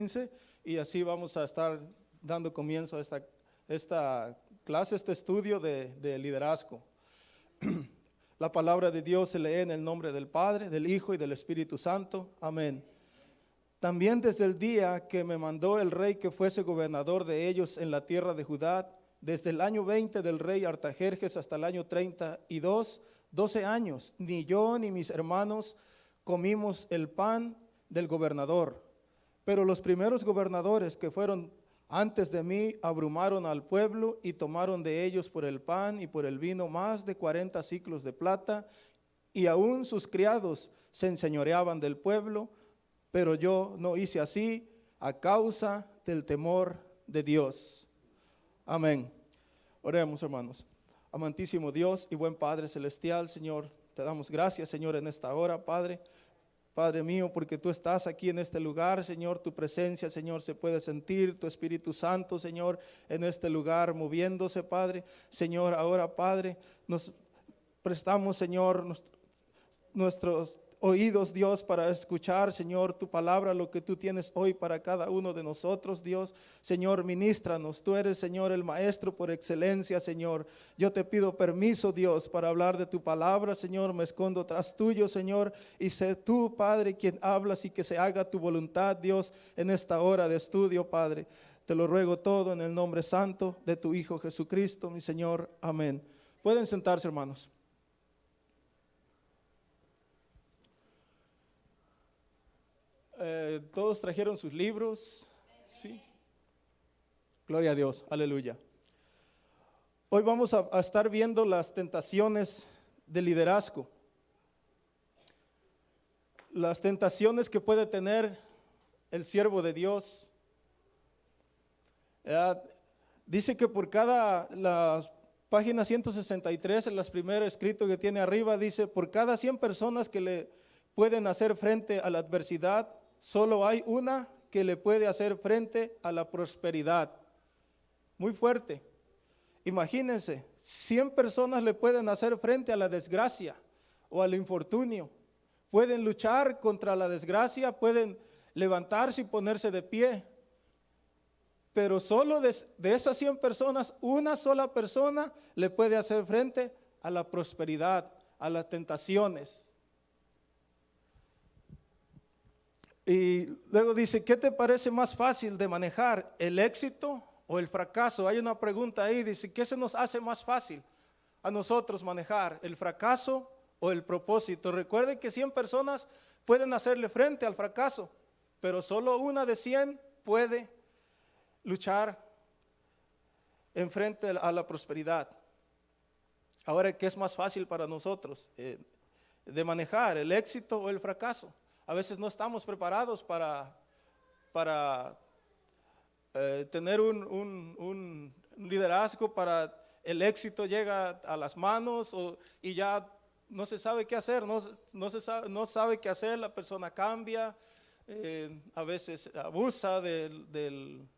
15, y así vamos a estar dando comienzo a esta clase, este estudio de liderazgo. La palabra de Dios se lee en el nombre del Padre, del Hijo y del Espíritu Santo. Amén. También desde el día que me mandó el rey que fuese gobernador de ellos en la tierra de Judá, desde el año 20 del rey Artajerjes hasta el año 32, 12 años, ni yo ni mis hermanos comimos el pan del gobernador. Pero los primeros gobernadores que fueron antes de mí abrumaron al pueblo y tomaron de ellos por el pan y por el vino más de 40 siclos de plata, y aún sus criados se enseñoreaban del pueblo, pero yo no hice así a causa del temor de Dios. Amén. Oremos, hermanos. Amantísimo Dios y buen Padre celestial, Señor, te damos gracias, Señor, en esta hora, Padre. Padre mío, porque tú estás aquí en este lugar, Señor, tu presencia, Señor, se puede sentir, tu Espíritu Santo, Señor, en este lugar moviéndose, Padre. Señor, ahora, Padre, nos prestamos, Señor, nuestros oídos, Dios, para escuchar, Señor, tu palabra, lo que tú tienes hoy para cada uno de nosotros, Dios. Señor, ministranos, tú eres, Señor, el maestro por excelencia, Señor. Yo te pido permiso, Dios, para hablar de tu palabra, Señor. Me escondo tras tuyo, Señor, y sé tú, Padre, quien hablas, y que se haga tu voluntad, Dios, en esta hora de estudio, Padre. Te lo ruego todo en el nombre santo de tu Hijo Jesucristo, mi Señor. Amén. Pueden sentarse, hermanos. Todos trajeron sus libros, sí. Gloria a Dios, aleluya. Hoy vamos a estar viendo las tentaciones del liderazgo. Las tentaciones que puede tener el siervo de Dios. Dice que por la página 163, en las primeras escrito que tiene arriba, dice, por cada 100 personas que le pueden hacer frente a la adversidad, solo hay una que le puede hacer frente a la prosperidad. Muy fuerte. Imagínense, 100 personas le pueden hacer frente a la desgracia o al infortunio. Pueden luchar contra la desgracia, pueden levantarse y ponerse de pie. Pero solo de esas 100 personas, una sola persona le puede hacer frente a la prosperidad, a las tentaciones. Y luego dice, ¿qué te parece más fácil de manejar, el éxito o el fracaso? Hay una pregunta ahí, dice, ¿qué se nos hace más fácil a nosotros manejar, el fracaso o el propósito? Recuerden que 100 personas pueden hacerle frente al fracaso, pero solo una de 100 puede luchar en frente a la prosperidad. Ahora, ¿qué es más fácil para nosotros de manejar, el éxito o el fracaso? A veces no estamos preparados para tener un liderazgo, para el éxito llega a las manos y ya no se sabe qué hacer, no sabe qué hacer, la persona cambia, a veces abusa del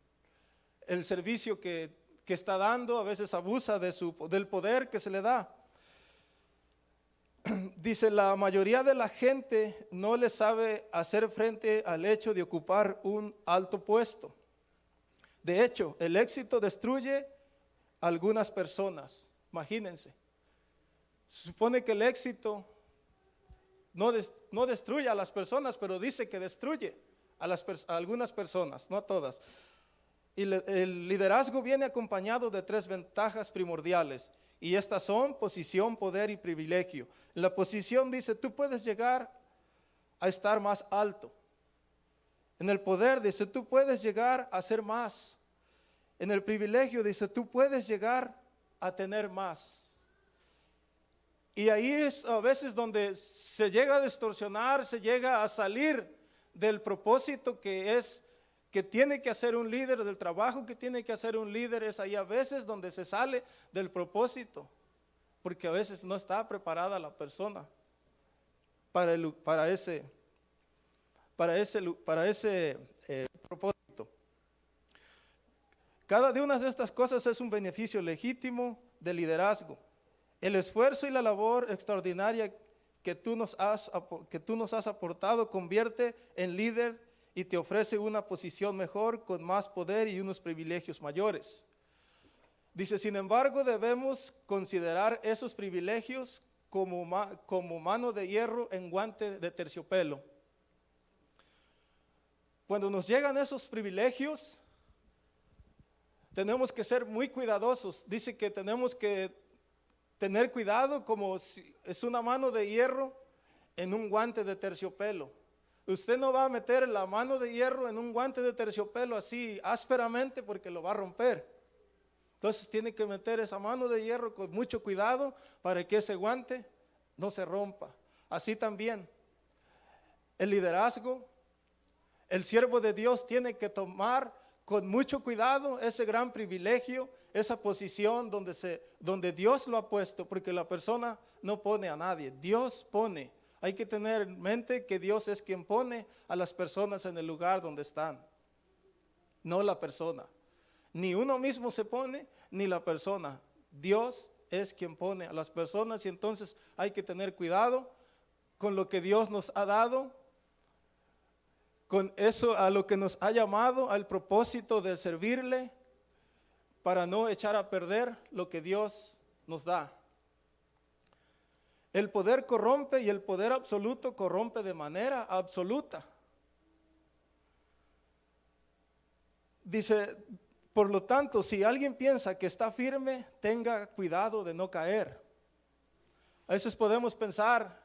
servicio que está dando, a veces abusa del poder que se le da. Dice, la mayoría de la gente no le sabe hacer frente al hecho de ocupar un alto puesto. De hecho, el éxito destruye a algunas personas. Imagínense. Se supone que el éxito no destruye a las personas, pero dice que destruye a algunas personas, no a todas. Y el liderazgo viene acompañado de 3 ventajas primordiales. Y estas son posición, poder y privilegio. En la posición dice, tú puedes llegar a estar más alto. En el poder dice, tú puedes llegar a ser más. En el privilegio dice, tú puedes llegar a tener más. Y ahí es a veces donde se llega a distorsionar, se llega a salir del propósito que tiene que hacer un líder, del trabajo que tiene que hacer un líder. Es ahí a veces donde se sale del propósito, porque a veces no está preparada la persona para ese propósito. Cada una de estas cosas es un beneficio legítimo del liderazgo. El esfuerzo y la labor extraordinaria que tú nos has aportado convierte en líder y te ofrece una posición mejor con más poder y unos privilegios mayores. Dice, sin embargo, debemos considerar esos privilegios como mano de hierro en guante de terciopelo. Cuando nos llegan esos privilegios, tenemos que ser muy cuidadosos. Dice que tenemos que tener cuidado como si es una mano de hierro en un guante de terciopelo. Usted no va a meter la mano de hierro en un guante de terciopelo así ásperamente porque lo va a romper. Entonces tiene que meter esa mano de hierro con mucho cuidado para que ese guante no se rompa. Así también, el liderazgo, el siervo de Dios tiene que tomar con mucho cuidado ese gran privilegio, esa posición donde Dios lo ha puesto, porque la persona no pone a nadie, Dios pone. Hay que tener en mente que Dios es quien pone a las personas en el lugar donde están, no la persona. Ni uno mismo se pone, ni la persona. Dios es quien pone a las personas y entonces hay que tener cuidado con lo que Dios nos ha dado, con eso a lo que nos ha llamado, al propósito de servirle, para no echar a perder lo que Dios nos da. El poder corrompe y el poder absoluto corrompe de manera absoluta. Dice, por lo tanto, si alguien piensa que está firme, tenga cuidado de no caer. A veces podemos pensar,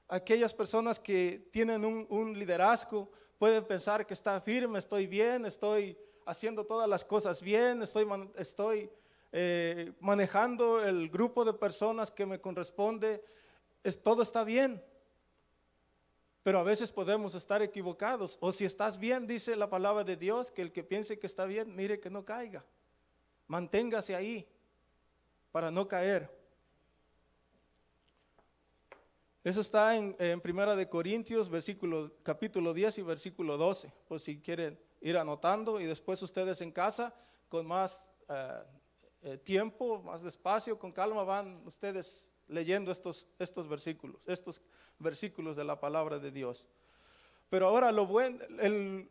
aquellas personas que tienen un liderazgo, pueden pensar que está firme, estoy bien, estoy haciendo todas las cosas bien, estoy manejando el grupo de personas que me corresponde, todo está bien. Pero a veces podemos estar equivocados. O si estás bien, dice la palabra de Dios, que el que piense que está bien, mire que no caiga. Manténgase ahí para no caer. Eso está en Primera de Corintios, capítulo 10 y versículo 12. Pues si quieren ir anotando y después ustedes en casa con más tiempo, más despacio, con calma van ustedes leyendo estos versículos de la palabra de Dios. Pero ahora el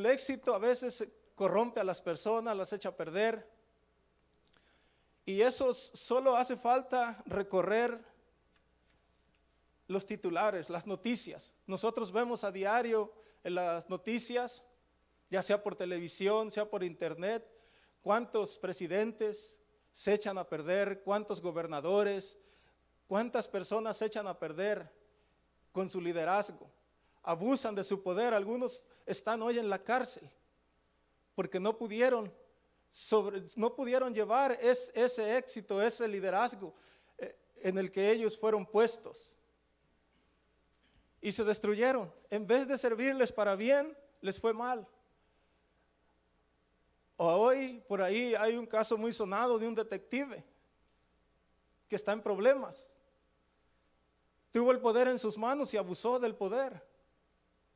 éxito a veces corrompe a las personas, las echa a perder. Y eso solo hace falta recorrer los titulares, las noticias. Nosotros vemos a diario en las noticias, ya sea por televisión, sea por internet, cuántos presidentes se echan a perder, cuántos gobernadores, cuántas personas se echan a perder con su liderazgo, abusan de su poder. Algunos están hoy en la cárcel porque no pudieron llevar ese éxito, ese liderazgo en el que ellos fueron puestos y se destruyeron. En vez de servirles para bien, les fue mal. Hoy por ahí hay un caso muy sonado de un detective que está en problemas. Tuvo el poder en sus manos y abusó del poder.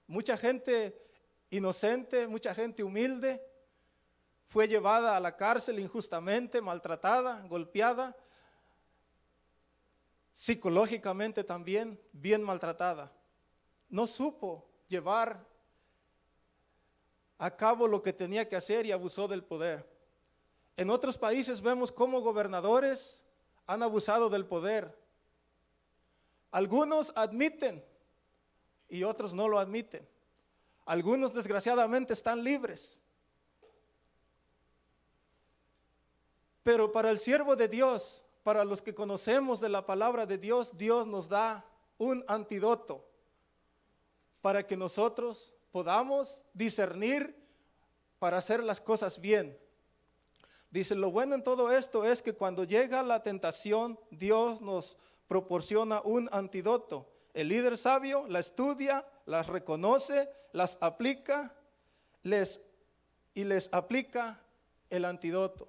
Mucha gente inocente, mucha gente humilde fue llevada a la cárcel injustamente, maltratada, golpeada, psicológicamente también bien maltratada. No supo llevar a cabo lo que tenía que hacer y abusó del poder. En otros países vemos cómo gobernadores han abusado del poder. Algunos admiten y otros no lo admiten. Algunos desgraciadamente están libres. Pero para el siervo de Dios, para los que conocemos de la palabra de Dios, Dios nos da un antídoto para que nosotros podamos discernir para hacer las cosas bien. Dice, lo bueno en todo esto es que cuando llega la tentación, Dios nos proporciona un antídoto. El líder sabio la estudia, las reconoce, las aplica, les aplica el antídoto.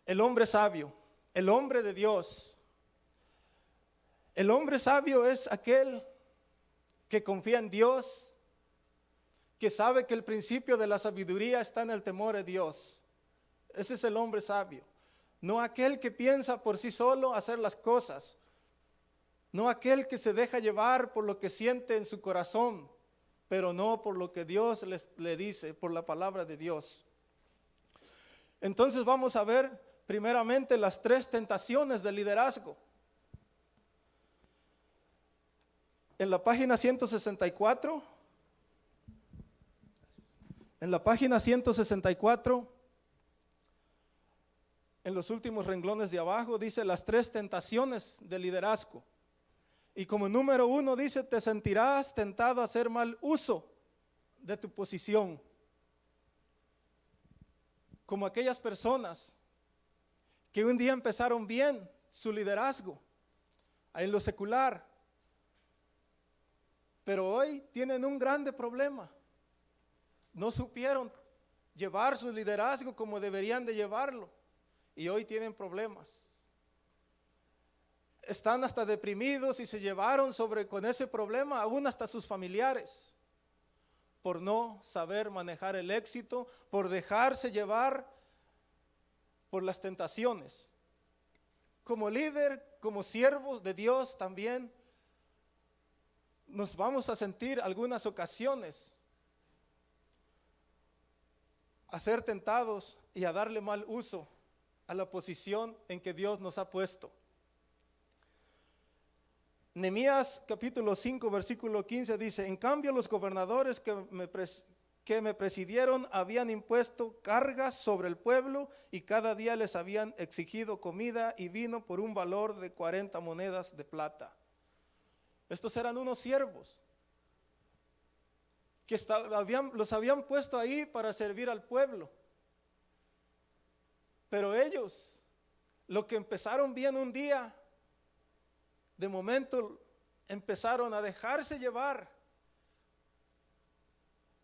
El hombre sabio, el hombre de Dios. El hombre sabio es aquel que confía en Dios, que sabe que el principio de la sabiduría está en el temor de Dios. Ese es el hombre sabio. No aquel que piensa por sí solo hacer las cosas. No aquel que se deja llevar por lo que siente en su corazón. pero no por lo que Dios le dice, por la palabra de Dios. Entonces vamos a ver primeramente las 3 tentaciones del liderazgo. En la página 164, en los últimos renglones de abajo, dice las 3 tentaciones del liderazgo. Y como número 1 dice, te sentirás tentado a hacer mal uso de tu posición. Como aquellas personas que un día empezaron bien su liderazgo en lo secular, pero hoy tienen un grande problema. No supieron llevar su liderazgo como deberían de llevarlo y hoy tienen problemas. Están hasta deprimidos y se llevaron con ese problema aún hasta sus familiares, por no saber manejar el éxito, por dejarse llevar por las tentaciones. Como líder, como siervos de Dios también nos vamos a sentir algunas ocasiones a ser tentados y a darle mal uso a la posición en que Dios nos ha puesto. Nehemías capítulo 5 versículo 15 dice: en cambio los gobernadores que me presidieron habían impuesto cargas sobre el pueblo y cada día les habían exigido comida y vino por un valor de 40 monedas de plata. Estos eran unos siervos que los habían puesto ahí para servir al pueblo. Pero ellos, lo que empezaron bien un día, de momento empezaron a dejarse llevar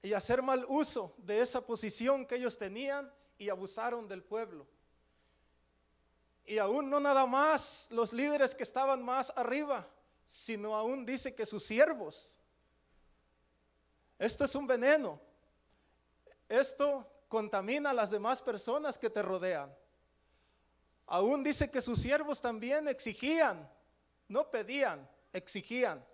y a hacer mal uso de esa posición que ellos tenían y abusaron del pueblo. Y aún no nada más los líderes que estaban más arriba, sino aún dice que sus siervos. Esto es un veneno. Esto contamina a las demás personas que te rodean. Aún dice que sus siervos también exigían, no pedían, exigían.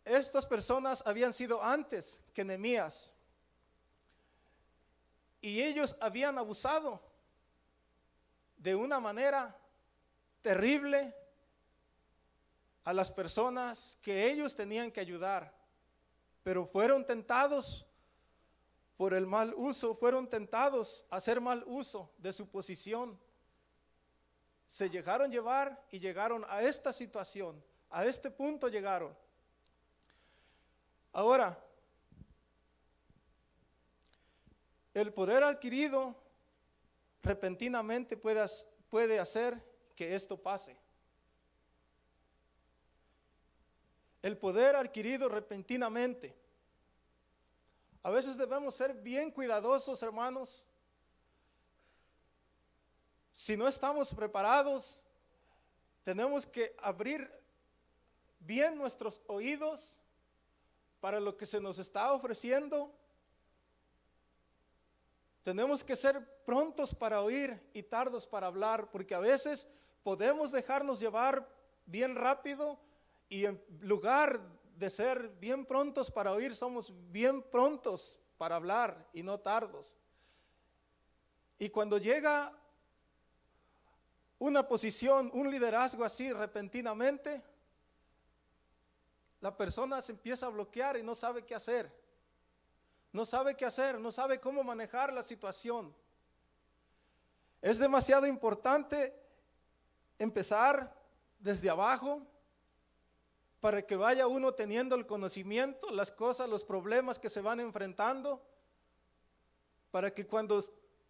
Estas personas habían sido antes que Nehemías y ellos habían abusado de una manera terrible a las personas que ellos tenían que ayudar, pero fueron tentados por el mal uso, fueron tentados a hacer mal uso de su posición. Se dejaron llevar y llegaron a esta situación, a este punto llegaron. Ahora, el poder adquirido repentinamente puede hacer que esto pase. El poder adquirido repentinamente. A veces debemos ser bien cuidadosos, hermanos. Si no estamos preparados, tenemos que abrir bien nuestros oídos para lo que se nos está ofreciendo. Tenemos que ser prontos para oír y tardos para hablar, porque a veces podemos dejarnos llevar bien rápido y en lugar de ser bien prontos para oír, somos bien prontos para hablar y no tardos. Y cuando llega una posición, un liderazgo así repentinamente, la persona se empieza a bloquear y no sabe qué hacer. No sabe qué hacer, no sabe cómo manejar la situación. Es demasiado importante empezar desde abajo para que vaya uno teniendo el conocimiento, las cosas, los problemas que se van enfrentando, para que cuando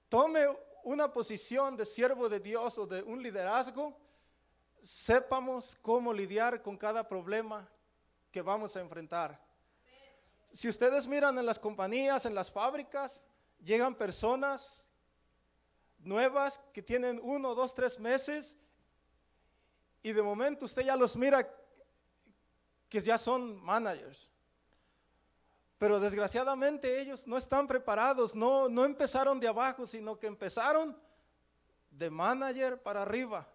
tome una posición de siervo de Dios o de un liderazgo, sepamos cómo lidiar con cada problema que vamos a enfrentar. Si ustedes miran en las compañías, en las fábricas, llegan personas nuevas que tienen 1, 2, 3 meses y de momento usted ya los mira que ya son managers. Pero desgraciadamente ellos no están preparados, no empezaron de abajo, sino que empezaron de manager para arriba.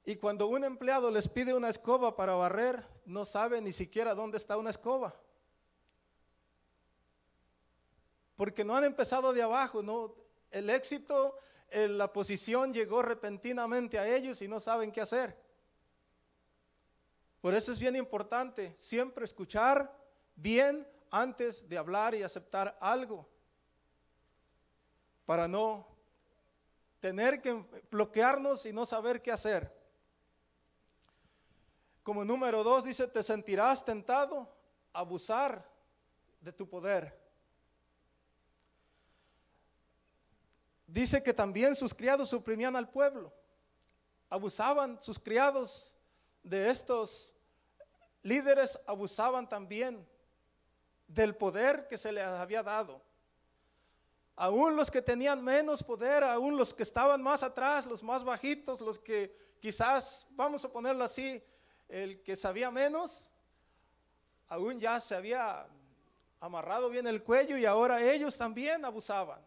Y cuando un empleado les pide una escoba para barrer, no sabe ni siquiera dónde está una escoba. Porque no han empezado de abajo, no. El éxito, la posición llegó repentinamente a ellos y no saben qué hacer. Por eso es bien importante siempre escuchar bien antes de hablar y aceptar algo, para no tener que bloquearnos y no saber qué hacer. Como número 2 dice, te sentirás tentado a abusar de tu poder. Dice que también sus criados oprimían al pueblo. Abusaban sus criados de estos líderes, abusaban también del poder que se les había dado. Aún los que tenían menos poder, aún los que estaban más atrás, los más bajitos, los que quizás, vamos a ponerlo así, el que sabía menos, aún ya se había amarrado bien el cuello y ahora ellos también abusaban.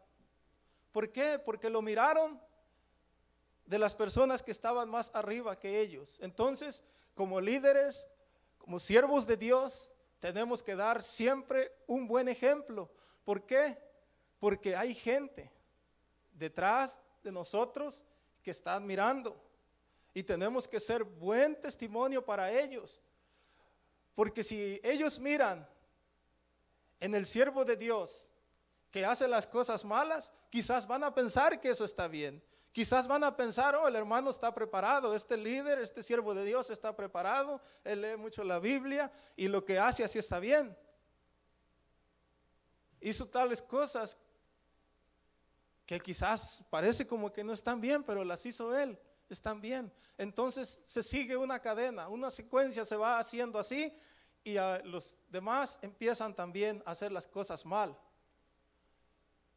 ¿Por qué? Porque lo miraron de las personas que estaban más arriba que ellos. Entonces, como líderes, como siervos de Dios, tenemos que dar siempre un buen ejemplo. ¿Por qué? Porque hay gente detrás de nosotros que están mirando y tenemos que ser buen testimonio para ellos. Porque si ellos miran en el siervo de Dios que hace las cosas malas, quizás van a pensar que eso está bien. Quizás van a pensar, oh, el hermano está preparado, este líder, este siervo de Dios está preparado, él lee mucho la Biblia y lo que hace así está bien. Hizo tales cosas que quizás parece como que no están bien, pero las hizo él, están bien. Entonces se sigue una cadena, una secuencia se va haciendo así y a los demás empiezan también a hacer las cosas mal.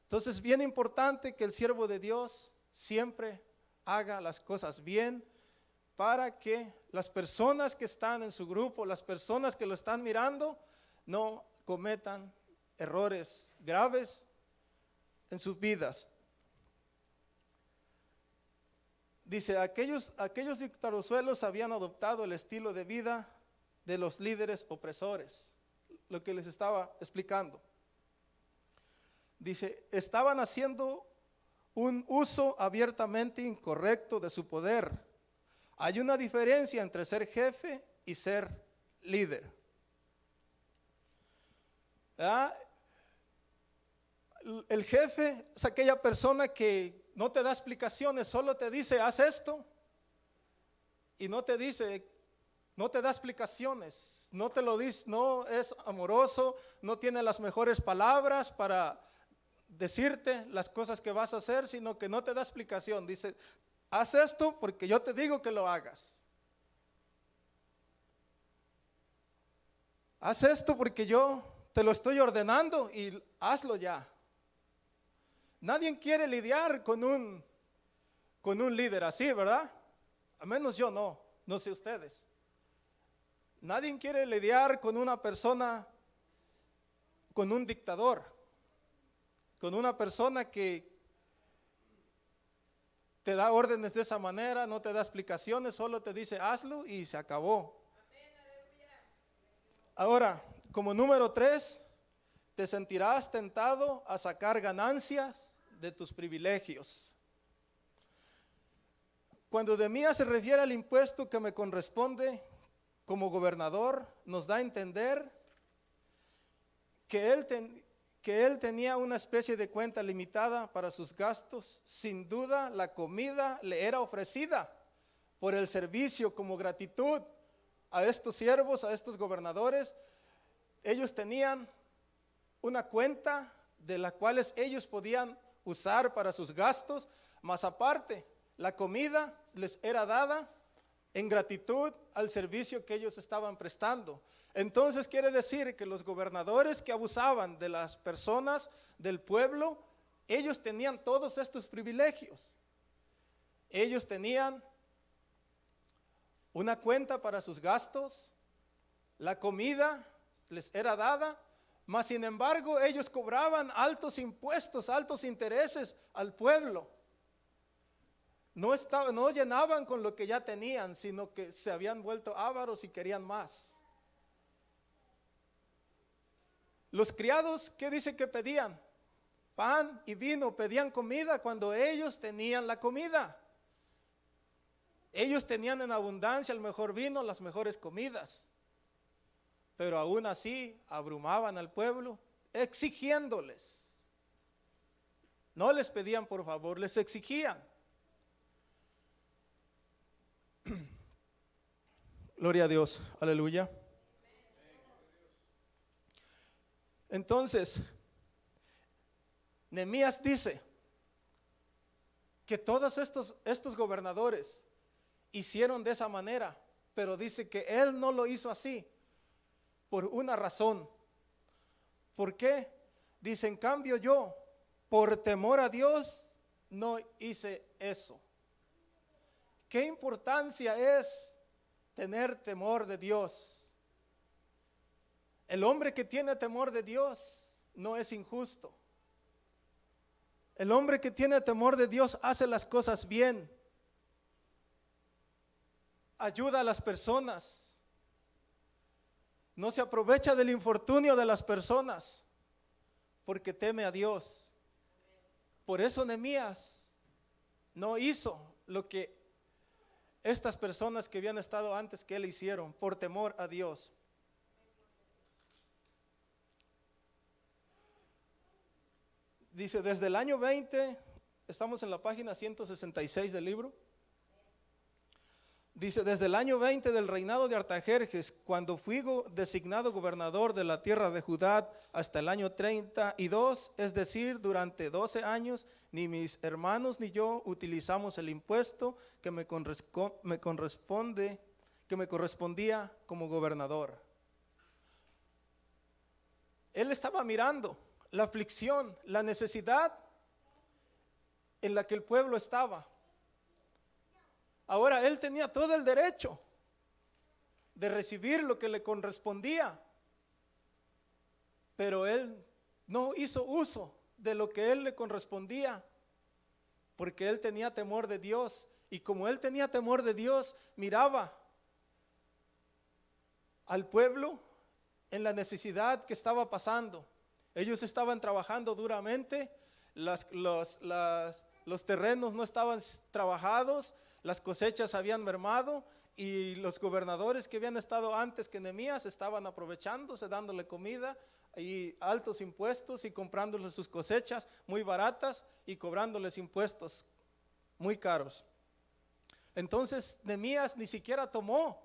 Entonces es bien importante que el siervo de Dios siempre haga las cosas bien para que las personas que están en su grupo, las personas que lo están mirando, no cometan errores graves en sus vidas. Dice, aquellos dictadosuelos habían adoptado el estilo de vida de los líderes opresores, lo que les estaba explicando. Dice, estaban haciendo un uso abiertamente incorrecto de su poder. Hay una diferencia entre ser jefe y ser líder. ¿Ah? El jefe es aquella persona que no te da explicaciones, solo te dice, haz esto, y no te dice, no te da explicaciones, no te lo dice, no es amoroso, no tiene las mejores palabras para decirte las cosas que vas a hacer, sino que no te da explicación. Dice, haz esto porque yo te digo que lo hagas. Haz esto porque yo te lo estoy ordenando y hazlo ya. Nadie quiere lidiar con un líder así, ¿verdad? Al menos yo no sé ustedes. Nadie quiere lidiar con una persona, con un dictador, con una persona que te da órdenes de esa manera, no te da explicaciones, solo te dice hazlo y se acabó. Ahora, como número 3, te sentirás tentado a sacar ganancias de tus privilegios. Cuando Nehemías se refiere al impuesto que me corresponde como gobernador, nos da a entender que él tenía una especie de cuenta limitada para sus gastos. Sin duda, la comida le era ofrecida por el servicio como gratitud a estos siervos, a estos gobernadores. Ellos tenían una cuenta de la cual ellos podían usar para sus gastos, más aparte, la comida les era dada en gratitud al servicio que ellos estaban prestando. Entonces quiere decir que los gobernadores que abusaban de las personas del pueblo, ellos tenían todos estos privilegios. Ellos tenían una cuenta para sus gastos, la comida les era dada, mas sin embargo ellos cobraban altos impuestos, altos intereses al pueblo. no llenaban con lo que ya tenían, sino que se habían vuelto ávaros y querían más. Los criados, ¿qué dice que pedían? Pan y vino, pedían comida cuando ellos tenían la comida. Ellos tenían en abundancia el mejor vino, las mejores comidas. Pero aún así abrumaban al pueblo exigiéndoles. No les pedían por favor, les exigían. Gloria a Dios, aleluya. Entonces, Nehemías dice que todos estos gobernadores hicieron de esa manera, pero dice que él no lo hizo así por una razón. ¿Por qué? Dice, en cambio yo, por temor a Dios, no hice eso. ¿Qué importancia es tener temor de Dios? El hombre que tiene temor de Dios no es injusto. El hombre que tiene temor de Dios hace las cosas bien. Ayuda a las personas. No se aprovecha del infortunio de las personas porque teme a Dios. Por eso Nehemías no hizo lo que estas personas que habían estado antes que él hicieron, por temor a Dios. Dice, desde el año 20, estamos en la página 166 del libro. Dice, desde el año 20 del reinado de Artajerjes, cuando fui designado gobernador de la tierra de Judá, hasta el año 32, es decir, durante 12 años, ni mis hermanos ni yo utilizamos el impuesto que me correspondía como gobernador. Él estaba mirando la aflicción, la necesidad en la que el pueblo estaba. Ahora él tenía todo el derecho de recibir lo que le correspondía, pero él no hizo uso de lo que él le correspondía, porque él tenía temor de Dios. Y como él tenía temor de Dios, miraba al pueblo en la necesidad que estaba pasando. Ellos estaban trabajando duramente, los terrenos no estaban trabajados, las cosechas habían mermado y los gobernadores que habían estado antes que Nehemías estaban aprovechándose, dándole comida y altos impuestos y comprándoles sus cosechas muy baratas y cobrándoles impuestos muy caros. Entonces Nehemías ni siquiera tomó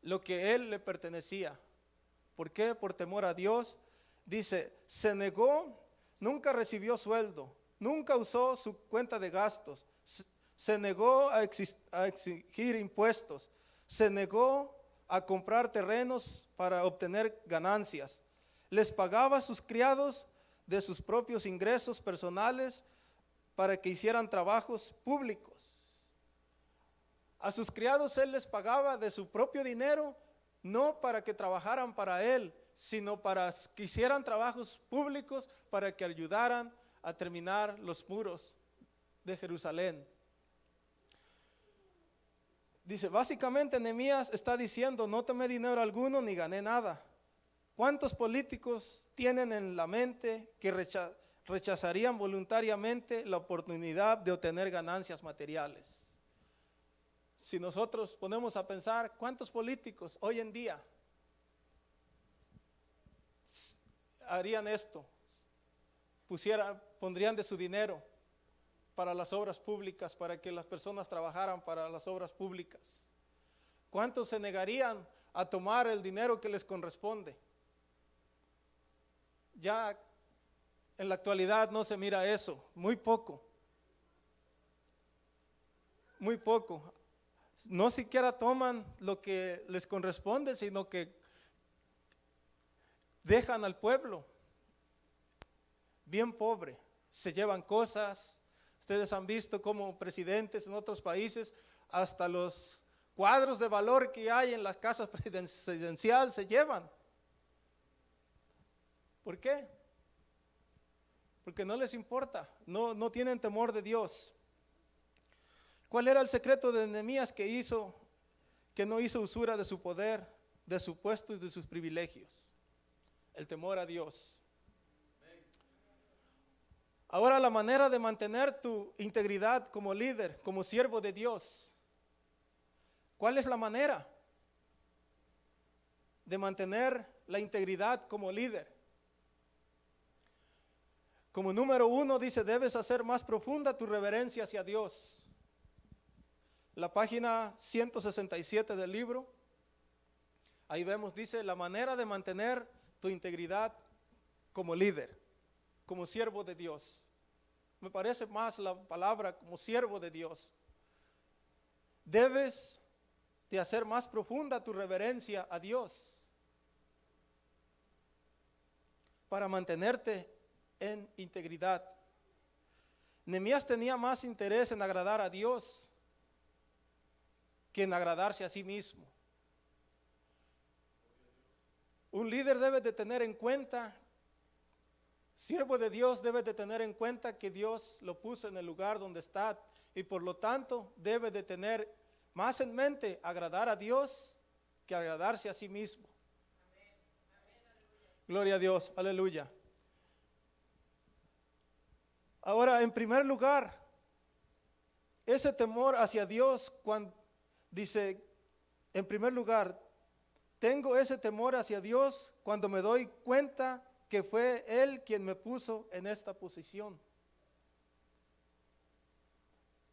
lo que él le pertenecía. ¿Por qué? Por temor a Dios. Dice, se negó, nunca recibió sueldo, nunca usó su cuenta de gastos, se negó a exigir impuestos, se negó a comprar terrenos para obtener ganancias, les pagaba a sus criados de sus propios ingresos personales para que hicieran trabajos públicos. A sus criados él les pagaba de su propio dinero, no para que trabajaran para él, sino para que hicieran trabajos públicos para que ayudaran a terminar los muros de Jerusalén. Dice, básicamente Nehemías está diciendo, no tomé dinero alguno ni gané nada. ¿Cuántos políticos tienen en la mente que rechazarían voluntariamente la oportunidad de obtener ganancias materiales? Si nosotros ponemos a pensar, ¿cuántos políticos hoy en día harían esto? Pondrían de su dinero para las obras públicas, para que las personas trabajaran para las obras públicas. ¿Cuántos se negarían a tomar el dinero que les corresponde? Ya en la actualidad no se mira eso, muy poco. Muy poco. No siquiera toman lo que les corresponde, sino que dejan al pueblo bien pobre, se llevan cosas. Ustedes han visto como presidentes en otros países, hasta los cuadros de valor que hay en las casas presidenciales se llevan. ¿Por qué? Porque no les importa, no tienen temor de Dios. ¿Cuál era el secreto de Nehemías que no hizo usura de su poder, de su puesto y de sus privilegios? El temor a Dios. Ahora, la manera de mantener tu integridad como líder, como siervo de Dios. ¿Cuál es la manera de mantener la integridad como líder? Como número 1 dice, debes hacer más profunda tu reverencia hacia Dios. La página 167 del libro, ahí vemos, dice, la manera de mantener tu integridad como líder, como siervo de Dios. Me parece más la palabra como siervo de Dios. Debes de hacer más profunda tu reverencia a Dios para mantenerte en integridad. Nehemías tenía más interés en agradar a Dios que en agradarse a sí mismo. Un líder debe de tener en cuenta, siervo de Dios debe de tener en cuenta que Dios lo puso en el lugar donde está y por lo tanto debe de tener más en mente agradar a Dios que agradarse a sí mismo. Amén. Gloria a Dios, aleluya. Ahora, en primer lugar, ese temor hacia Dios, cuando dice, en primer lugar, tengo ese temor hacia Dios cuando me doy cuenta que fue Él quien me puso en esta posición.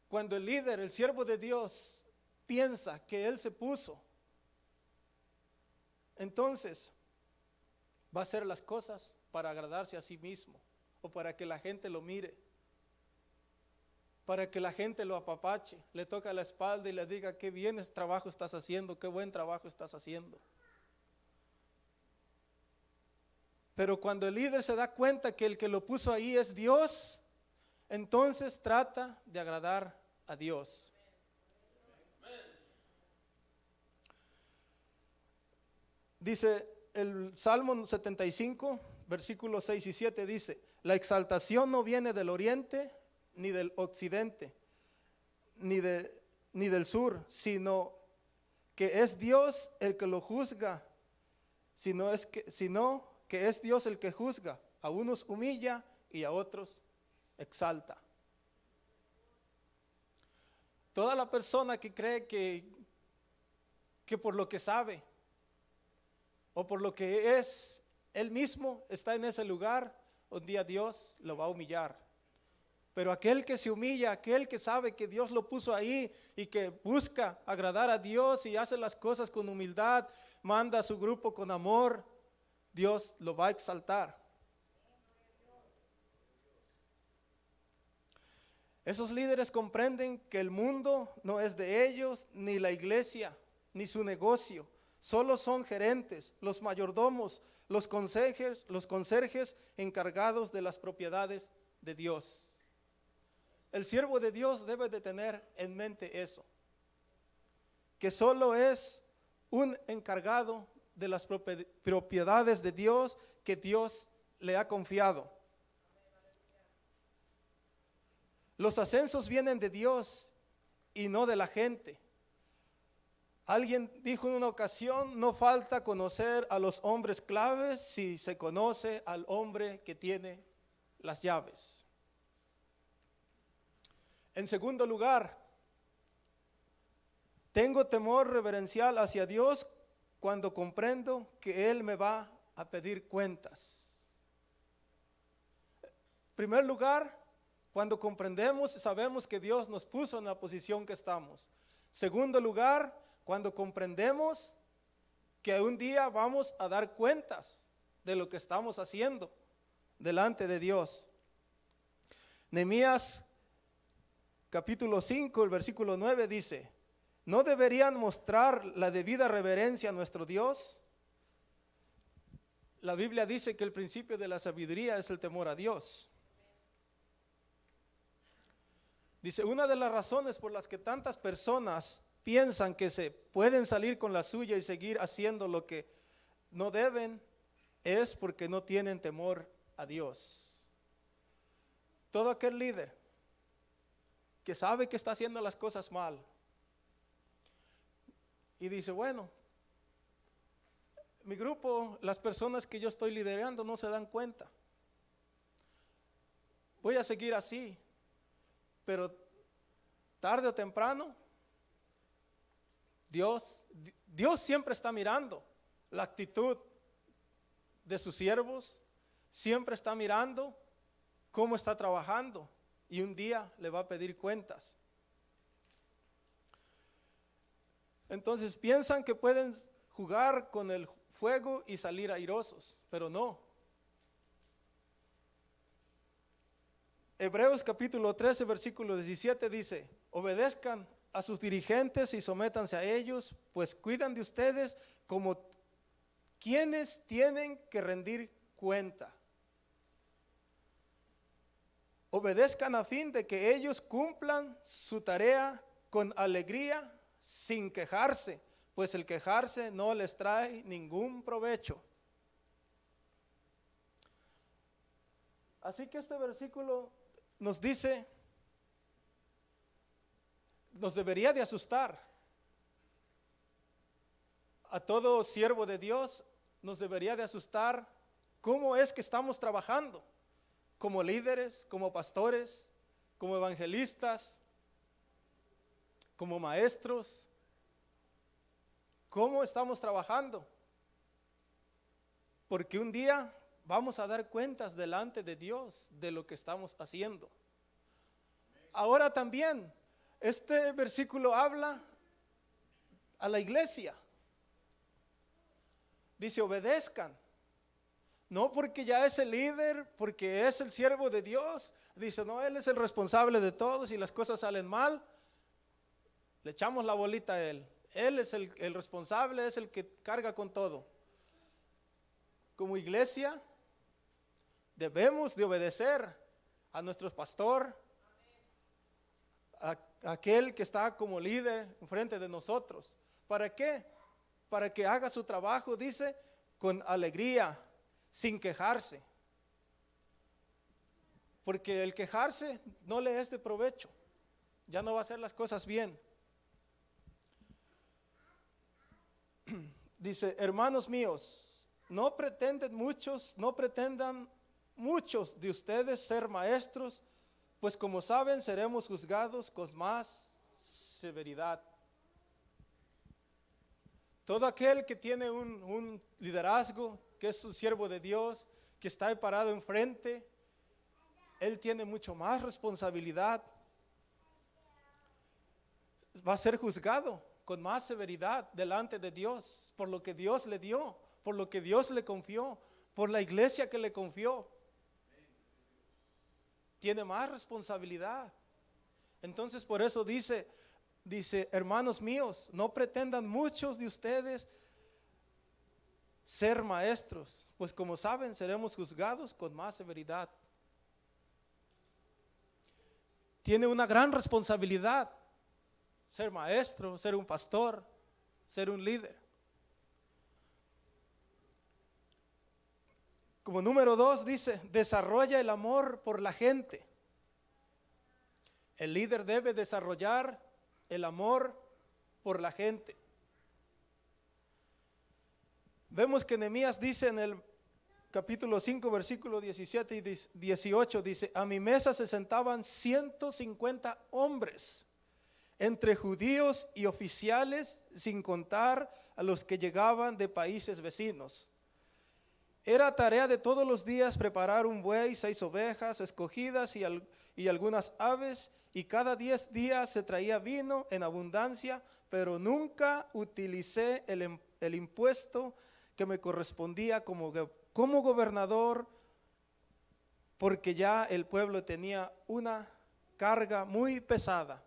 Cuando el líder, el siervo de Dios, piensa que Él se puso, entonces va a hacer las cosas para agradarse a sí mismo o para que la gente lo mire, para que la gente lo apapache, le toque la espalda y le diga qué bien trabajo estás haciendo, qué buen trabajo estás haciendo. Pero cuando el líder se da cuenta que el que lo puso ahí es Dios, entonces trata de agradar a Dios. Dice el Salmo 75, versículos 6 y 7, dice, la exaltación no viene del oriente, ni del occidente, ni del sur, sino que es Dios el que lo juzga, sino que es Dios el que juzga, a unos humilla y a otros exalta. Toda la persona que cree que por lo que sabe o por lo que es él mismo está en ese lugar, un día Dios lo va a humillar. Pero aquel que se humilla, aquel que sabe que Dios lo puso ahí y que busca agradar a Dios y hace las cosas con humildad, manda a su grupo con amor, Dios lo va a exaltar. Esos líderes comprenden que el mundo no es de ellos, ni la iglesia, ni su negocio. Solo son gerentes, los mayordomos, los conserjes encargados de las propiedades de Dios. El siervo de Dios debe de tener en mente eso, que solo es un encargado de las propiedades de Dios que Dios le ha confiado. Los ascensos vienen de Dios y no de la gente. Alguien dijo en una ocasión, no falta conocer a los hombres claves si se conoce al hombre que tiene las llaves. En segundo lugar, tengo temor reverencial hacia Dios cuando comprendo que Él me va a pedir cuentas. En primer lugar, cuando comprendemos y sabemos que Dios nos puso en la posición que estamos. Segundo lugar, cuando comprendemos que un día vamos a dar cuentas de lo que estamos haciendo delante de Dios. Nehemías capítulo 5, el versículo 9 dice, ¿no deberían mostrar la debida reverencia a nuestro Dios? La Biblia dice que el principio de la sabiduría es el temor a Dios. Dice, una de las razones por las que tantas personas piensan que se pueden salir con la suya y seguir haciendo lo que no deben es porque no tienen temor a Dios. Todo aquel líder que sabe que está haciendo las cosas mal. Y dice, bueno, mi grupo, las personas que yo estoy liderando no se dan cuenta. Voy a seguir así, pero tarde o temprano, Dios siempre está mirando la actitud de sus siervos, siempre está mirando cómo está trabajando y un día le va a pedir cuentas. Entonces piensan que pueden jugar con el fuego y salir airosos, pero no. Hebreos capítulo 13, versículo 17 dice, obedezcan a sus dirigentes y sométanse a ellos, pues cuidan de ustedes como quienes tienen que rendir cuenta. Obedezcan a fin de que ellos cumplan su tarea con alegría, sin quejarse, pues el quejarse no les trae ningún provecho. Así que este versículo nos dice, nos debería de asustar. A todo siervo de Dios nos debería de asustar cómo es que estamos trabajando como líderes, como pastores, como evangelistas, como maestros. ¿Cómo estamos trabajando? Porque un día vamos a dar cuentas delante de Dios de lo que estamos haciendo. Ahora también, este versículo habla a la iglesia. Dice, obedezcan. No porque ya es el líder, porque es el siervo de Dios. Dice, no, él es el responsable de todo. Si las cosas salen mal, le echamos la bolita a él. Él es el responsable, es el que carga con todo. Como iglesia, debemos de obedecer a nuestro pastor, a aquel que está como líder enfrente de nosotros. ¿Para qué? Para que haga su trabajo, dice, con alegría, sin quejarse. Porque el quejarse no le es de provecho. Ya no va a hacer las cosas bien. Dice, hermanos míos, no pretendan muchos de ustedes ser maestros, pues como saben, seremos juzgados con más severidad. Todo aquel que tiene un liderazgo, que es un siervo de Dios, que está parado enfrente, él tiene mucho más responsabilidad. Va a ser juzgado con más severidad delante de Dios, por lo que Dios le dio, por lo que Dios le confió, por la iglesia que le confió. Tiene más responsabilidad. Entonces por eso dice, hermanos míos, no pretendan muchos de ustedes ser maestros, pues como saben, seremos juzgados con más severidad. Tiene una gran responsabilidad ser maestro, ser un pastor, ser un líder. Como número 2 dice, desarrolla el amor por la gente. El líder debe desarrollar el amor por la gente. Vemos que Nehemías dice en el capítulo 5, versículo 17 y 18, dice, a mi mesa se sentaban 150 hombres, entre judíos y oficiales, sin contar a los que llegaban de países vecinos. Era tarea de todos los días preparar un buey, 6 ovejas escogidas y algunas aves, y cada 10 días se traía vino en abundancia, pero nunca utilicé el impuesto que me correspondía como gobernador, porque ya el pueblo tenía una carga muy pesada.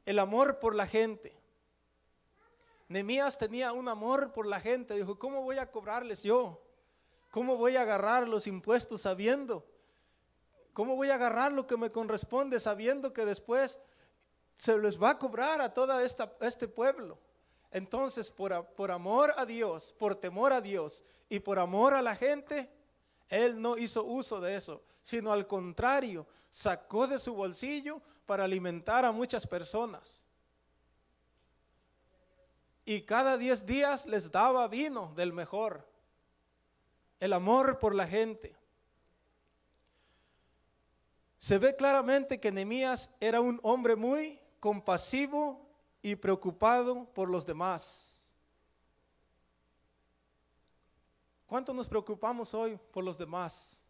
El amor por la gente. Nehemías tenía un amor por la gente. Dijo, ¿cómo voy a cobrarles yo? ¿Cómo voy a agarrar los impuestos sabiendo? ¿Cómo voy a agarrar lo que me corresponde sabiendo que después se les va a cobrar a todo este pueblo? Entonces, por amor a Dios, por temor a Dios y por amor a la gente, Él no hizo uso de eso, sino al contrario, sacó de su bolsillo para alimentar a muchas personas. Y cada 10 días les daba vino del mejor. El amor por la gente. Se ve claramente que Nehemías era un hombre muy compasivo y preocupado por los demás. ¿Cuánto nos preocupamos hoy por los demás?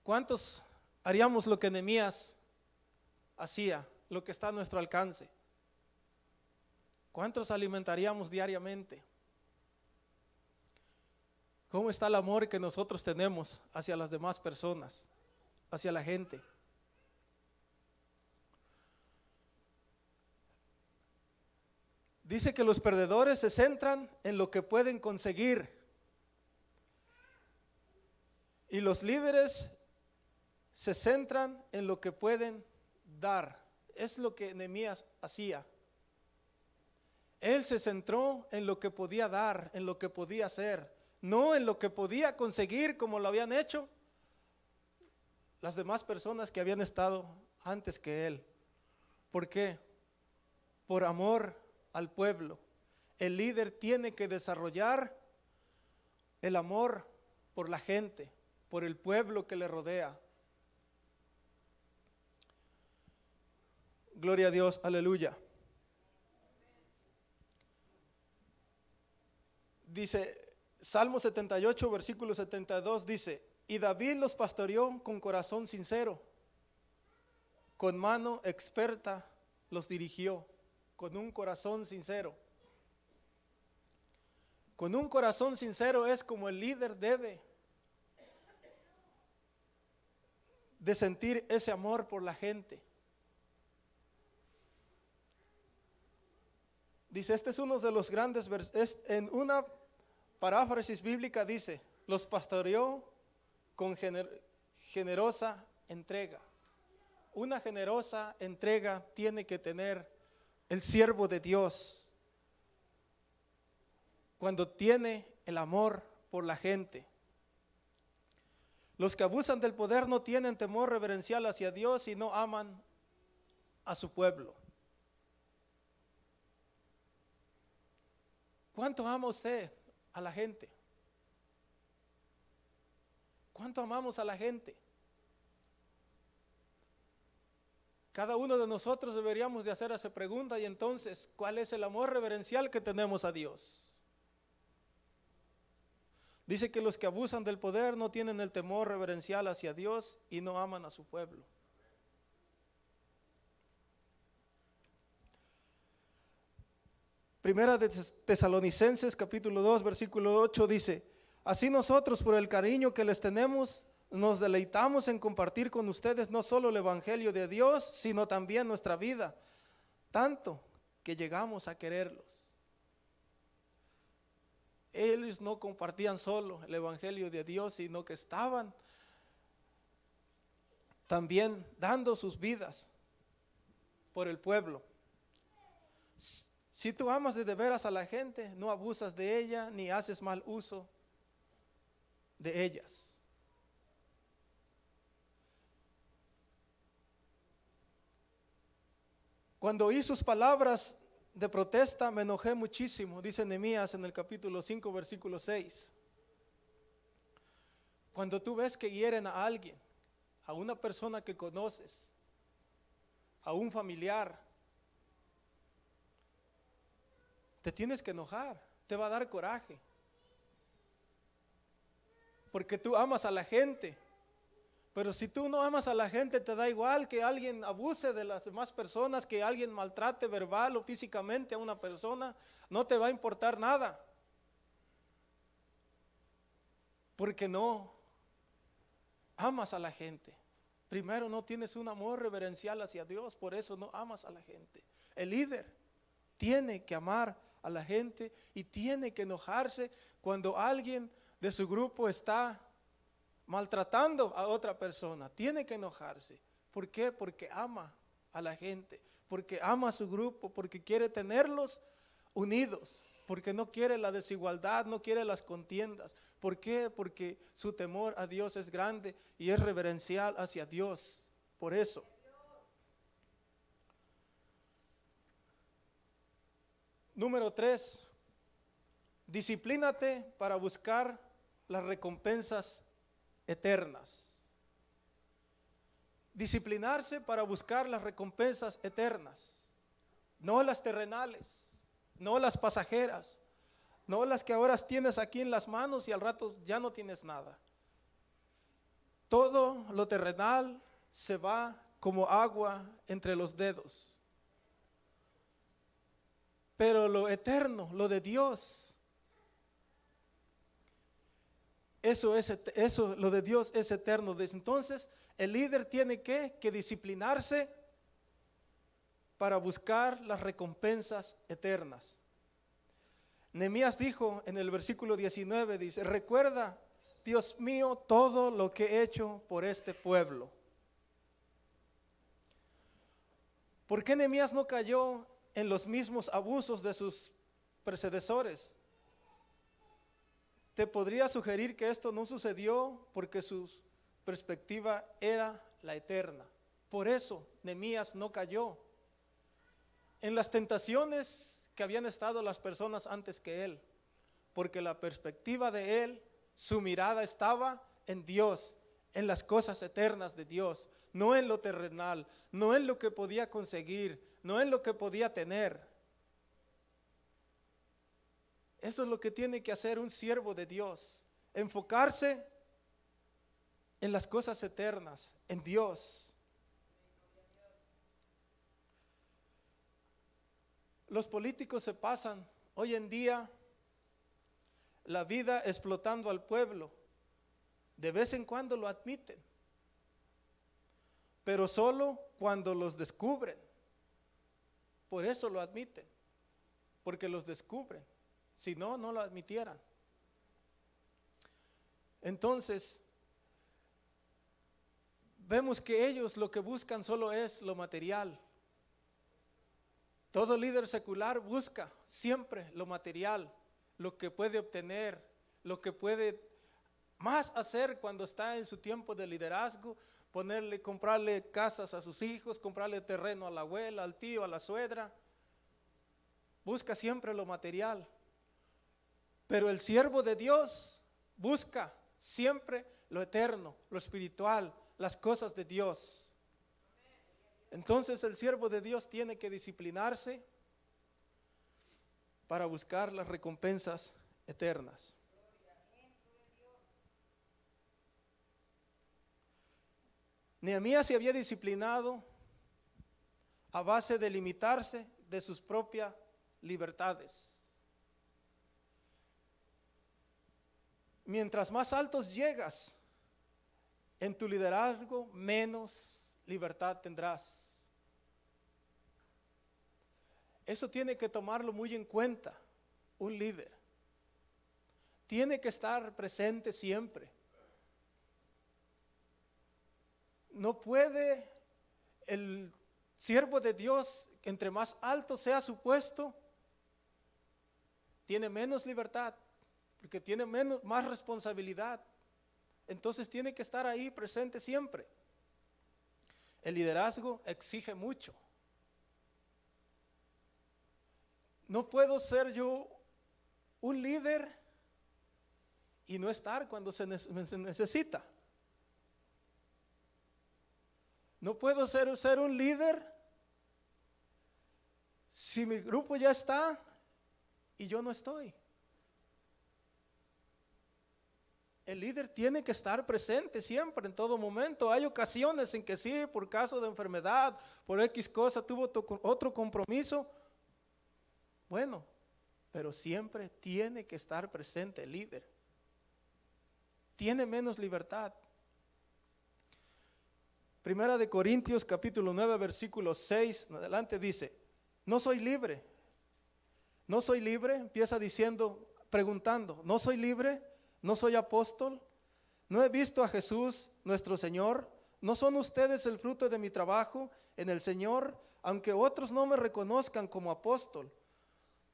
¿Cuántos haríamos lo que Nehemías hacía, lo que está a nuestro alcance? ¿Cuántos alimentaríamos diariamente? ¿Cómo está el amor que nosotros tenemos hacia las demás personas, hacia la gente? Dice que los perdedores se centran en lo que pueden conseguir y los líderes se centran en lo que pueden dar. Es lo que Nehemías hacía. Él se centró en lo que podía dar, en lo que podía hacer, no en lo que podía conseguir como lo habían hecho las demás personas que habían estado antes que él. ¿Por qué? Por amor al pueblo. El líder tiene que desarrollar el amor por la gente, por el pueblo que le rodea. Gloria a Dios, aleluya. Dice Salmo 78, versículo 72, dice: y David los pastoreó con corazón sincero, con mano experta los dirigió, con un corazón sincero. Con un corazón sincero es como el líder debe de sentir ese amor por la gente. Dice, este es uno de los grandes en una paráfrasis bíblica dice, los pastoreó con generosa entrega. Una generosa entrega tiene que tener el siervo de Dios cuando tiene el amor por la gente. Los que abusan del poder no tienen temor reverencial hacia Dios y no aman a su pueblo. ¿Cuánto ama usted a la gente? ¿Cuánto amamos a la gente? Cada uno de nosotros deberíamos de hacer esa pregunta y entonces, ¿cuál es el amor reverencial que tenemos a Dios? Dice que los que abusan del poder no tienen el temor reverencial hacia Dios y no aman a su pueblo. Primera de Tesalonicenses capítulo 2 versículo 8 dice, así nosotros por el cariño que les tenemos nos deleitamos en compartir con ustedes no solo el evangelio de Dios, sino también nuestra vida, tanto que llegamos a quererlos. Ellos no compartían solo el evangelio de Dios, sino que estaban también dando sus vidas por el pueblo. Si tú amas de veras a la gente, no abusas de ella ni haces mal uso de ellas. Cuando oí sus palabras de protesta, me enojé muchísimo, dice Nehemías en el capítulo 5, versículo 6. Cuando tú ves que hieren a alguien, a una persona que conoces, a un familiar, te tienes que enojar, te va a dar coraje, porque tú amas a la gente. Pero si tú no amas a la gente, te da igual que alguien abuse de las demás personas, que alguien maltrate verbal o físicamente a una persona, no te va a importar nada, porque no amas a la gente. Primero, no tienes un amor reverencial hacia Dios, por eso no amas a la gente. El líder tiene que amar a la gente y tiene que enojarse cuando alguien de su grupo está maltratando a otra persona. Tiene que enojarse. ¿Por qué? Porque ama a la gente, porque ama a su grupo, porque quiere tenerlos unidos. porque no quiere la desigualdad, no quiere las contiendas. ¿Por qué? Porque su temor a Dios es grande y es reverencial hacia Dios. Por eso. Número 3, disciplínate para buscar las recompensas eternas. Disciplinarse para buscar las recompensas eternas, no las terrenales, no las pasajeras, no las que ahora tienes aquí en las manos y al rato ya no tienes nada. Todo lo terrenal se va como agua entre los dedos. Pero lo eterno, lo de Dios, lo de Dios es eterno. Desde entonces, el líder tiene que disciplinarse para buscar las recompensas eternas. Nehemías dijo en el versículo 19, dice: recuerda, Dios mío, todo lo que he hecho por este pueblo. ¿Por qué Nehemías no cayó en los mismos abusos de sus predecesores? Te podría sugerir que esto no sucedió porque su perspectiva era la eterna. Por eso Nehemías no cayó en las tentaciones que habían estado las personas antes que él, porque la perspectiva de él, su mirada estaba en Dios, en las cosas eternas de Dios, no en lo terrenal, no en lo que podía conseguir, no en lo que podía tener. Eso es lo que tiene que hacer un siervo de Dios, enfocarse en las cosas eternas, en Dios. Los políticos se pasan hoy en día la vida explotando al pueblo. De vez en cuando lo admiten, pero solo cuando los descubren. Por eso lo admiten, porque los descubren. Si no, no lo admitieran. Entonces, vemos que ellos lo que buscan solo es lo material. Todo líder secular busca siempre lo material, lo que puede obtener, lo que puede más hacer cuando está en su tiempo de liderazgo, comprarle casas a sus hijos, comprarle terreno a la abuela, al tío, a la suegra. Busca siempre lo material. Pero el siervo de Dios busca siempre lo eterno, lo espiritual, las cosas de Dios. Entonces el siervo de Dios tiene que disciplinarse para buscar las recompensas eternas. Nehemías se había disciplinado a base de limitarse de sus propias libertades. Mientras más altos llegas en tu liderazgo, menos libertad tendrás. Eso tiene que tomarlo muy en cuenta un líder. Tiene que estar presente siempre. No puede el siervo de Dios, entre más alto sea su puesto, tiene menos libertad, porque tiene más responsabilidad. Entonces tiene que estar ahí presente siempre. El liderazgo exige mucho. No puedo ser yo un líder y no estar cuando se necesita. No puedo ser un líder si mi grupo ya está y yo no estoy. El líder tiene que estar presente siempre, en todo momento. Hay ocasiones en que sí, por caso de enfermedad, por X cosa, tuvo otro compromiso. Bueno, pero siempre tiene que estar presente el líder. Tiene menos libertad. Primera de Corintios capítulo 9 versículo 6 en adelante dice: no soy libre. No soy libre, empieza diciendo, preguntando, ¿no soy libre? ¿No soy apóstol? ¿No he visto a Jesús nuestro Señor? ¿No son ustedes el fruto de mi trabajo en el Señor, aunque otros no me reconozcan como apóstol?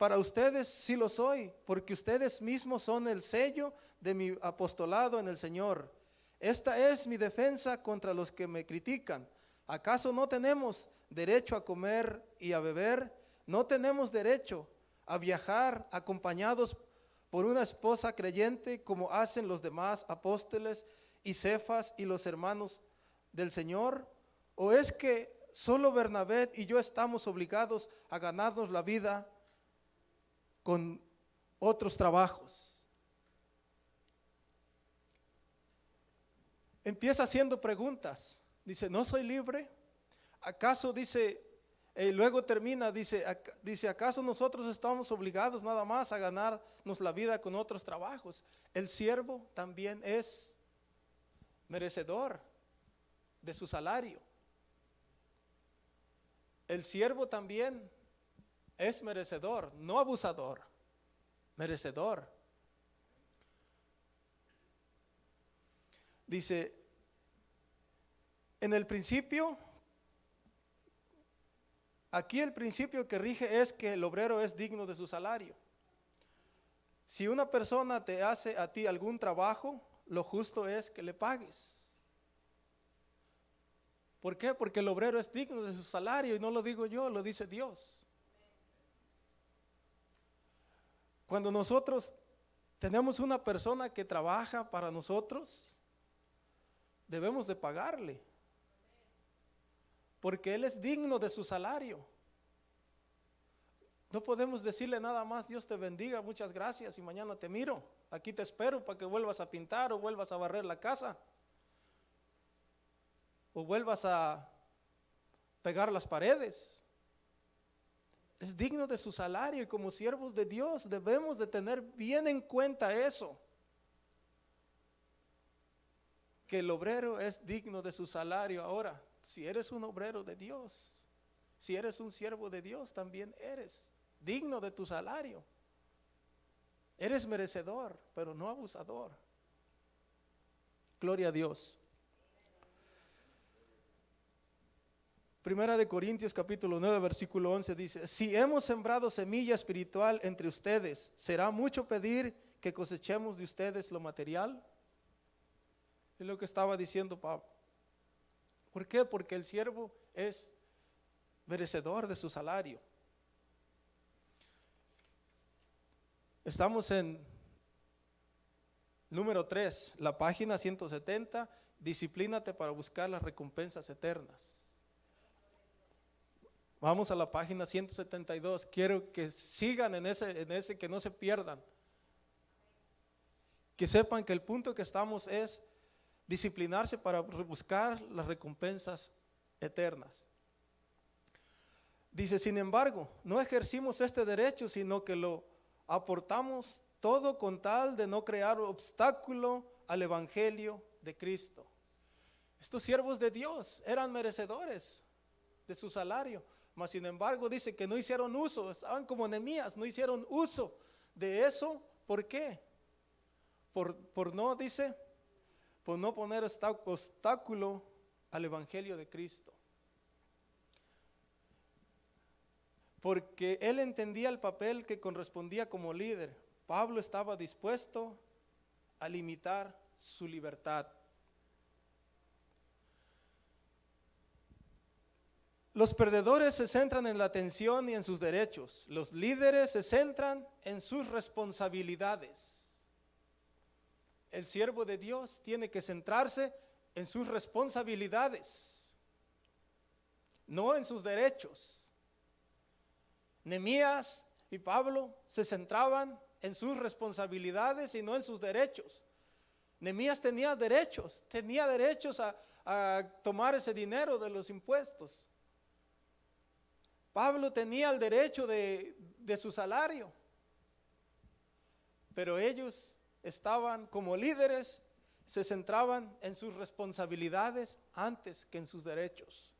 para ustedes sí lo soy, porque ustedes mismos son el sello de mi apostolado en el Señor. Esta es mi defensa contra los que me critican. ¿Acaso no tenemos derecho a comer y a beber? ¿No tenemos derecho a viajar acompañados por una esposa creyente como hacen los demás apóstoles y Cefas y los hermanos del Señor? ¿O es que solo Bernabé y yo estamos obligados a ganarnos la vida con otros trabajos? Empieza haciendo preguntas. Dice, ¿no soy libre? ¿Acaso dice, luego termina, dice, ¿acaso nosotros estamos obligados nada más a ganarnos la vida con otros trabajos? El siervo también es merecedor de su salario. El siervo también es merecedor, no abusador, merecedor. Dice, en el principio, aquí el principio que rige es que el obrero es digno de su salario. Si una persona te hace a ti algún trabajo, lo justo es que le pagues. ¿Por qué? Porque el obrero es digno de su salario, y no lo digo yo, lo dice Dios. Cuando nosotros tenemos una persona que trabaja para nosotros, debemos de pagarle, porque él es digno de su salario. No podemos decirle nada más, Dios te bendiga, muchas gracias y mañana te miro, aquí te espero para que vuelvas a pintar o vuelvas a barrer la casa o vuelvas a pegar las paredes. Es digno de su salario, y como siervos de Dios debemos de tener bien en cuenta eso, que el obrero es digno de su salario. Ahora, si eres un obrero de Dios, si eres un siervo de Dios, también eres digno de tu salario. Eres merecedor, pero no abusador. Gloria a Dios. Primera de Corintios capítulo 9 versículo 11 dice, si hemos sembrado semilla espiritual entre ustedes, ¿será mucho pedir que cosechemos de ustedes lo material? Es lo que estaba diciendo Pablo. ¿Por qué? Porque el siervo es merecedor de su salario. Estamos en número 3, la página 170, disciplínate para buscar las recompensas eternas. Vamos a la página 172, quiero que sigan en ese, que no se pierdan. Que sepan que el punto que estamos es disciplinarse para buscar las recompensas eternas. Dice, sin embargo, no ejercimos este derecho, sino que lo aportamos todo con tal de no crear obstáculo al evangelio de Cristo. Estos siervos de Dios eran merecedores de su salario, mas sin embargo dice que no hicieron uso, estaban como Nehemías, no hicieron uso de eso. ¿Por qué? Por no, dice, por no poner obstáculo al evangelio de Cristo. Porque él entendía el papel que correspondía como líder. Pablo estaba dispuesto a limitar su libertad. Los perdedores se centran en la atención y en sus derechos. Los líderes se centran en sus responsabilidades. El siervo de Dios tiene que centrarse en sus responsabilidades, no en sus derechos. Nehemías y Pablo se centraban en sus responsabilidades y no en sus derechos. Nehemías tenía derechos a tomar ese dinero de los impuestos. Pablo tenía el derecho de su salario, pero ellos estaban como líderes, se centraban en sus responsabilidades antes que en sus derechos.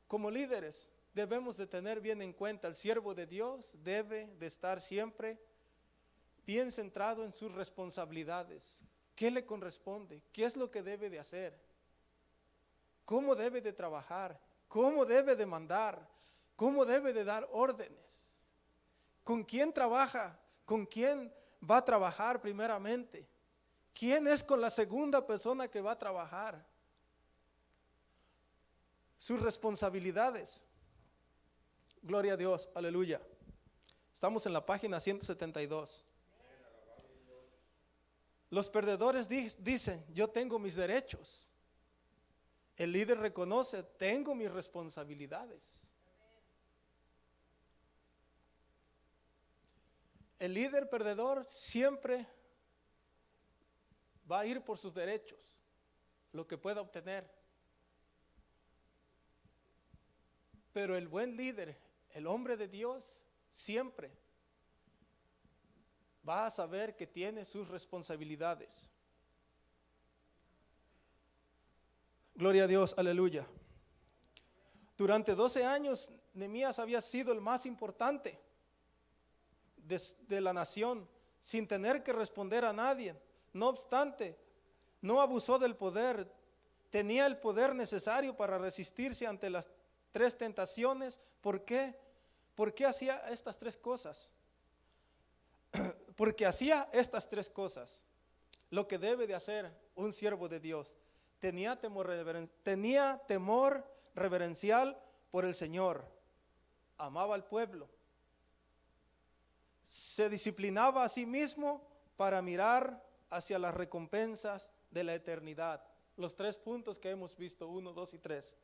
Como líderes debemos de tener bien en cuenta, el siervo de Dios debe de estar siempre bien centrado en sus responsabilidades. ¿Qué le corresponde? ¿Qué es lo que debe de hacer? ¿Cómo debe de trabajar? ¿Cómo debe de mandar? ¿Cómo debe de dar órdenes? ¿Con quién trabaja? ¿Con quién va a trabajar primeramente? ¿Quién es con la segunda persona que va a trabajar? Sus responsabilidades. Gloria a Dios, aleluya. Estamos en la página 172. Los perdedores dicen, yo tengo mis derechos. El líder reconoce, tengo mis responsabilidades. El líder perdedor siempre va a ir por sus derechos, lo que pueda obtener. Pero el buen líder, el hombre de Dios, siempre va a saber que tiene sus responsabilidades. Gloria a Dios, aleluya. Durante 12 años, Nehemías había sido el más importante de la nación, sin tener que responder a nadie. No obstante, no abusó del poder, tenía el poder necesario para resistirse ante las 3 tentaciones. ¿Por qué? ¿Por qué hacía estas 3 cosas? Porque hacía estas 3 cosas, lo que debe de hacer un siervo de Dios. Tenía temor reverencial por el Señor, amaba al pueblo, se disciplinaba a sí mismo para mirar hacia las recompensas de la eternidad. Los 3 puntos que hemos visto, 1, 2 y 3.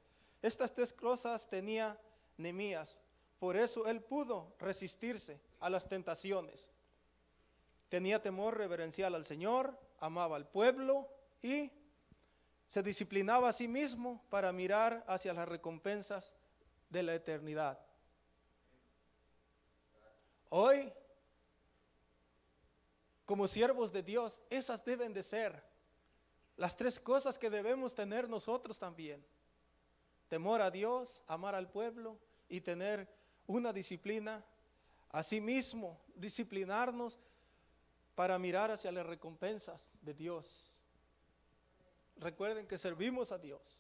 Estas 3 cosas tenía Nehemías, por eso él pudo resistirse a las tentaciones. Tenía temor reverencial al Señor, amaba al pueblo y se disciplinaba a sí mismo para mirar hacia las recompensas de la eternidad. Hoy, como siervos de Dios, esas deben de ser las 3 cosas que debemos tener nosotros también. Temor a Dios, amar al pueblo y tener una disciplina. Asimismo, disciplinarnos para mirar hacia las recompensas de Dios. Recuerden que servimos a Dios.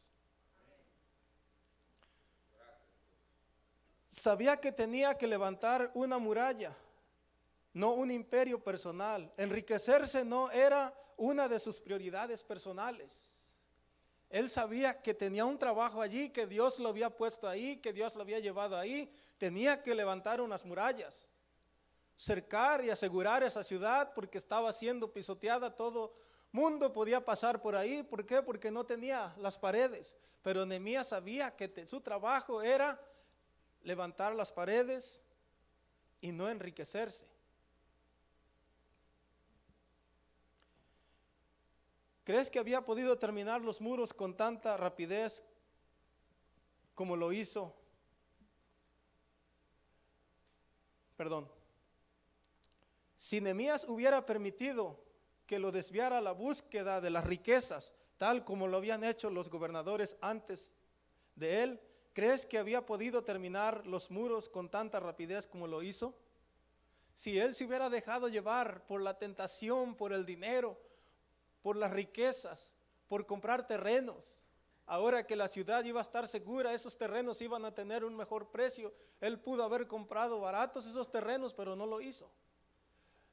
Sabía que tenía que levantar una muralla, no un imperio personal. Enriquecerse no era una de sus prioridades personales. Él sabía que tenía un trabajo allí, que Dios lo había puesto ahí, que Dios lo había llevado ahí. Tenía que levantar unas murallas, cercar y asegurar esa ciudad porque estaba siendo pisoteada. Todo mundo podía pasar por ahí. ¿Por qué? Porque no tenía las paredes. Pero Nehemías sabía que su trabajo era levantar las paredes y no enriquecerse. ¿Crees que había podido terminar los muros con tanta rapidez como lo hizo? Si Nehemías hubiera permitido que lo desviara la búsqueda de las riquezas, tal como lo habían hecho los gobernadores antes de él, ¿crees que había podido terminar los muros con tanta rapidez como lo hizo? Si él se hubiera dejado llevar por la tentación, por el dinero, por las riquezas, por comprar terrenos, ahora que la ciudad iba a estar segura, esos terrenos iban a tener un mejor precio, él pudo haber comprado baratos esos terrenos, pero no lo hizo.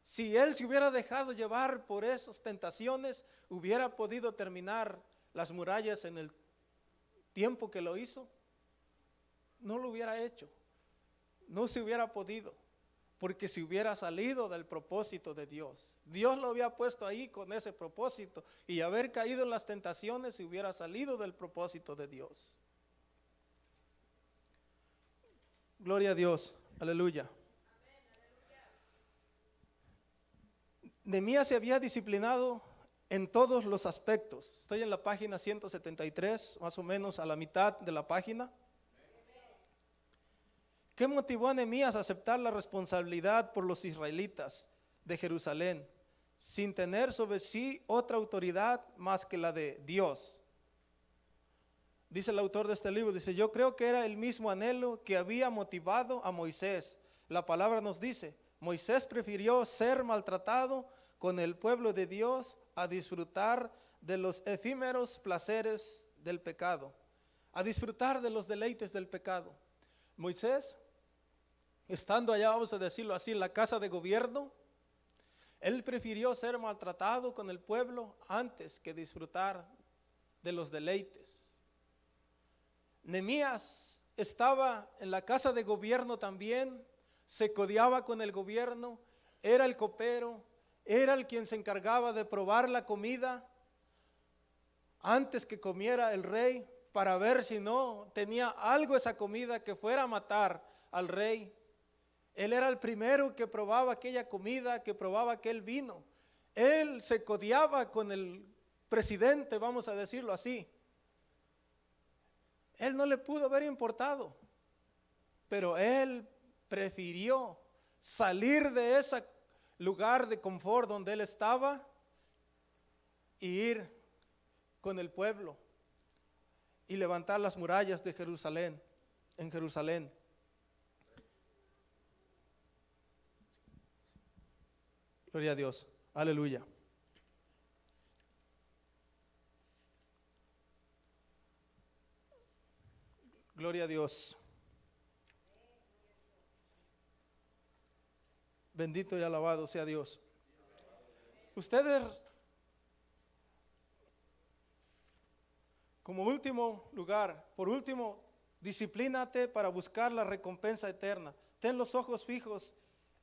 Si él se hubiera dejado llevar por esas tentaciones, hubiera podido terminar las murallas en el tiempo que lo hizo. No lo hubiera hecho, no se hubiera podido, porque se hubiera salido del propósito de Dios. Dios lo había puesto ahí con ese propósito, y haber caído en las tentaciones se hubiera salido del propósito de Dios. Gloria a Dios, aleluya. Nehemías se había disciplinado en todos los aspectos. Estoy en la página 173, más o menos a la mitad de la página. ¿Qué motivó a Nehemías a aceptar la responsabilidad por los israelitas de Jerusalén, sin tener sobre sí otra autoridad más que la de Dios? Dice el autor de este libro, dice, yo creo que era el mismo anhelo que había motivado a Moisés. La palabra nos dice, Moisés prefirió ser maltratado con el pueblo de Dios a disfrutar de los efímeros placeres del pecado, a disfrutar de los deleites del pecado. Moisés estando allá, vamos a decirlo así, en la casa de gobierno, él prefirió ser maltratado con el pueblo antes que disfrutar de los deleites. Nehemías estaba en la casa de gobierno también, se codeaba con el gobierno, era el copero, era el quien se encargaba de probar la comida antes que comiera el rey, para ver si no tenía algo esa comida que fuera a matar al rey. Él era el primero que probaba aquella comida, que probaba aquel vino. Él se codeaba con el presidente, vamos a decirlo así. Él no le pudo haber importado, pero él prefirió salir de ese lugar de confort donde él estaba y ir con el pueblo y levantar las murallas de Jerusalén, en Jerusalén. Gloria a Dios, aleluya. Gloria a Dios. Bendito y alabado sea Dios. Ustedes, como último lugar, por último, disciplínate para buscar la recompensa eterna. Ten los ojos fijos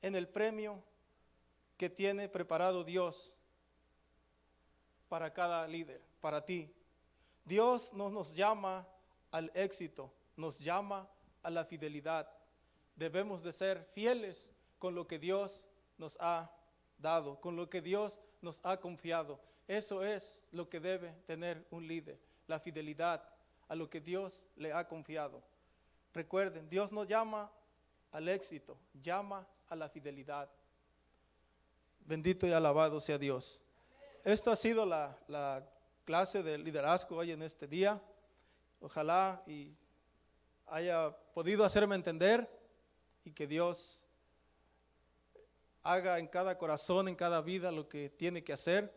en el premio que tiene preparado Dios para cada líder, para ti. Dios no nos llama al éxito, nos llama a la fidelidad. Debemos de ser fieles con lo que Dios nos ha dado, con lo que Dios nos ha confiado. Eso es lo que debe tener un líder, la fidelidad a lo que Dios le ha confiado. Recuerden, Dios no llama al éxito, llama a la fidelidad. Bendito y alabado sea Dios. Esto ha sido la clase de liderazgo hoy en este día. Ojalá y haya podido hacerme entender y que Dios haga en cada corazón, en cada vida lo que tiene que hacer.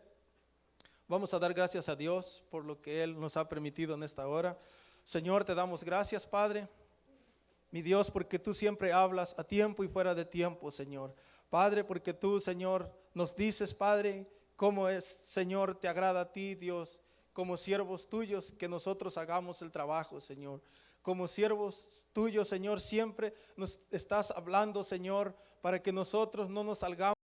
Vamos a dar gracias a Dios por lo que Él nos ha permitido en esta hora. Señor, te damos gracias, Padre, mi Dios, porque tú siempre hablas a tiempo y fuera de tiempo, Señor. Padre, porque tú, Señor, nos dices, Padre, cómo es, Señor, te agrada a ti, Dios, como siervos tuyos, que nosotros hagamos el trabajo, Señor. Como siervos tuyos, Señor, siempre nos estás hablando, Señor, para que nosotros no nos salgamos